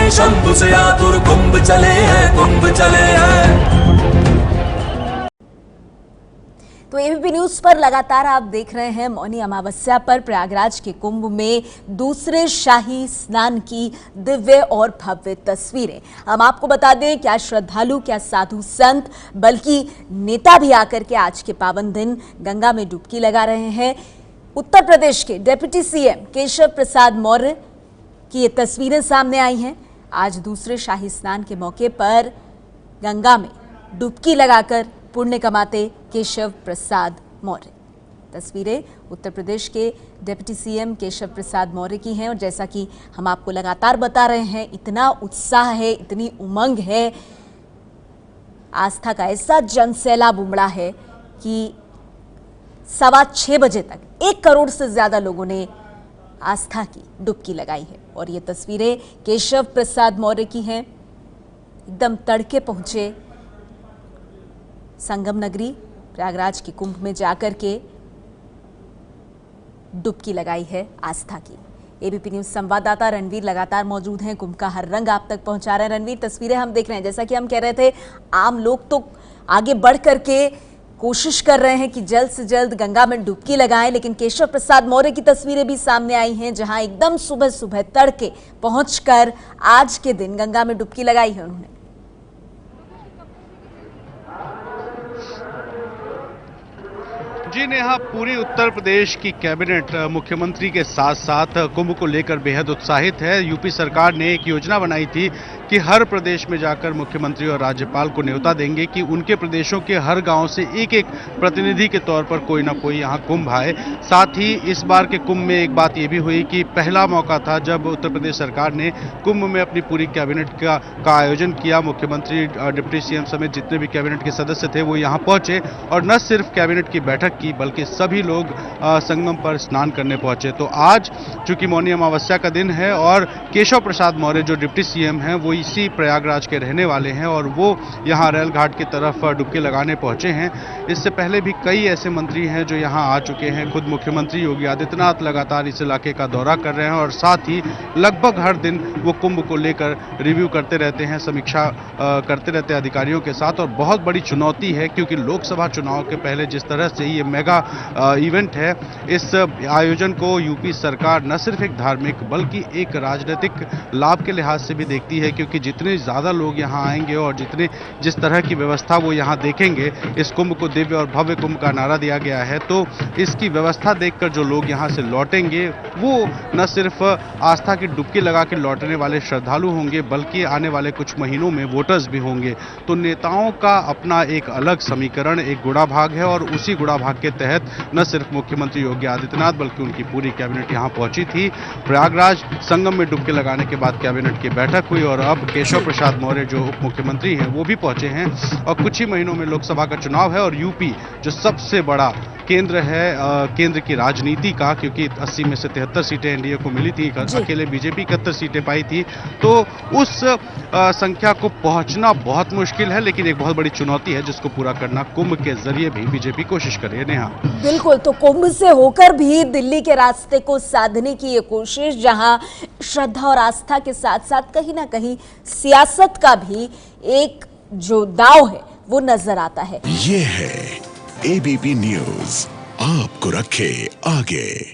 हैं शंभु से आतुर, कुंभ चले हैं, कुंभ चले हैं। तो एबीपी न्यूज पर लगातार आप देख रहे हैं मौनी अमावस्या पर प्रयागराज के कुंभ में दूसरे शाही स्नान की दिव्य और भव्य तस्वीरें। हम आपको बता दें, क्या श्रद्धालु, क्या साधु संत, बल्कि नेता भी आकर के आज के पावन दिन गंगा में डुबकी लगा रहे हैं। उत्तर प्रदेश के डिप्टी सीएम केशव प्रसाद मौर्य की ये तस्वीरें सामने आई हैं। आज दूसरे शाही स्नान के मौके पर गंगा में डुबकी लगाकर पुण्य कमाते केशव प्रसाद मौर्य। तस्वीरें उत्तर प्रदेश के डिप्टी सीएम केशव प्रसाद मौर्य की हैं और जैसा कि हम आपको लगातार बता रहे हैं, इतना उत्साह है, इतनी उमंग है, आस्था का ऐसा जनसैलाब उमड़ा है कि 6:15 बजे तक 1 करोड़ से ज्यादा लोगों ने आस्था की डुबकी लगाई है। और ये तस्वीरें केशव प्रसाद मौर्य की हैं। एकदम तड़के पहुंचे संगम नगरी प्रयागराज के कुंभ में जाकर के डुबकी लगाई है आस्था की। एबीपी न्यूज संवाददाता रणवीर लगातार मौजूद हैं, कुंभ का हर रंग आप तक पहुंचा रहे हैं। रणवीर, तस्वीरें हम देख रहे हैं, जैसा कि हम कह रहे थे, आम लोग तो आगे बढ़ करके कोशिश कर रहे हैं कि जल्द से जल्द गंगा में डुबकी लगाएं, लेकिन केशव प्रसाद मौर्य की तस्वीरें भी सामने आई हैं, जहां एकदम सुबह सुबह तड़के पहुंचकर आज के दिन गंगा में डुबकी लगाई है उन्होंने। जी नेहा, पूरी उत्तर प्रदेश की कैबिनेट मुख्यमंत्री के साथ साथ कुंभ को लेकर बेहद उत्साहित है। यूपी सरकार ने एक योजना बनाई थी कि हर प्रदेश में जाकर मुख्यमंत्री और राज्यपाल को न्योता देंगे कि उनके प्रदेशों के हर गांव से एक एक प्रतिनिधि के तौर पर कोई ना कोई यहां कुंभ आए। साथ ही इस बार के कुंभ में एक बात यह भी हुई कि पहला मौका था जब उत्तर प्रदेश सरकार ने कुंभ में अपनी पूरी कैबिनेट का आयोजन किया। मुख्यमंत्री, डिप्टी सीएम समेत जितने भी कैबिनेट के सदस्य थे वो यहाँ पहुंचे और न सिर्फ कैबिनेट की बैठक की बल्कि सभी लोग संगम पर स्नान करने पहुंचे। तो आज चूंकि मौनी अमावस्या का दिन है और केशव प्रसाद मौर्य जो डिप्टी सीएम हैं वो इसी प्रयागराज के रहने वाले हैं और वो यहाँ रेल घाट की तरफ डुबकी लगाने पहुंचे हैं। इससे पहले भी कई ऐसे मंत्री हैं जो यहाँ आ चुके हैं। खुद मुख्यमंत्री योगी आदित्यनाथ लगातार इस इलाके का दौरा कर रहे हैं और साथ ही लगभग हर दिन वो कुंभ को लेकर रिव्यू करते रहते हैं, समीक्षा करते रहते हैं अधिकारियों के साथ। और बहुत बड़ी चुनौती है क्योंकि लोकसभा चुनाव के पहले जिस तरह से ये मेगा इवेंट है, इस आयोजन को यूपी सरकार न सिर्फ एक धार्मिक बल्कि एक राजनीतिक लाभ के लिहाज से भी देखती है, क्योंकि जितने ज़्यादा लोग यहाँ आएंगे और जिस तरह की व्यवस्था वो यहाँ देखेंगे, इस कुंभ को दिव्य और भव्य कुंभ का नारा दिया गया है, तो इसकी व्यवस्था देखकर जो लोग यहाँ से लौटेंगे वो न सिर्फ आस्था की डुबकी लगा के लौटने वाले श्रद्धालु होंगे बल्कि आने वाले कुछ महीनों में वोटर्स भी होंगे। तो नेताओं का अपना एक अलग समीकरण, एक गुड़ा भाग है और उसी गुड़ा भाग के तहत न सिर्फ मुख्यमंत्री योगी आदित्यनाथ बल्कि उनकी पूरी कैबिनेट यहां पहुंची थी। प्रयागराज संगम में डुबकी लगाने के बाद कैबिनेट की बैठक हुई और अब केशव प्रसाद मौर्य जो उप मुख्यमंत्री हैं वो भी पहुंचे हैं। और कुछ ही महीनों में लोकसभा का चुनाव है और यूपी जो सबसे बड़ा केंद्र है केंद्र की राजनीति का, क्योंकि 80 में से 73 सीटें एनडीए को मिली थी, अकेले बीजेपी 71 सीटें पाई थी, तो उस संख्या को पहुंचना बहुत मुश्किल है, लेकिन एक बहुत बड़ी चुनौती है जिसको पूरा करना कुंभ के जरिए भी बीजेपी कोशिश कर रही है। नेहा, बिल्कुल, तो कुंभ से होकर भी दिल्ली के रास्ते को साधने की ये कोशिश, जहां श्रद्धा और आस्था के साथ साथ कहीं ना कहीं सियासत का भी एक जो दांव है वो नजर आता है। ये है एबीपी न्यूज, आपको रखे आगे।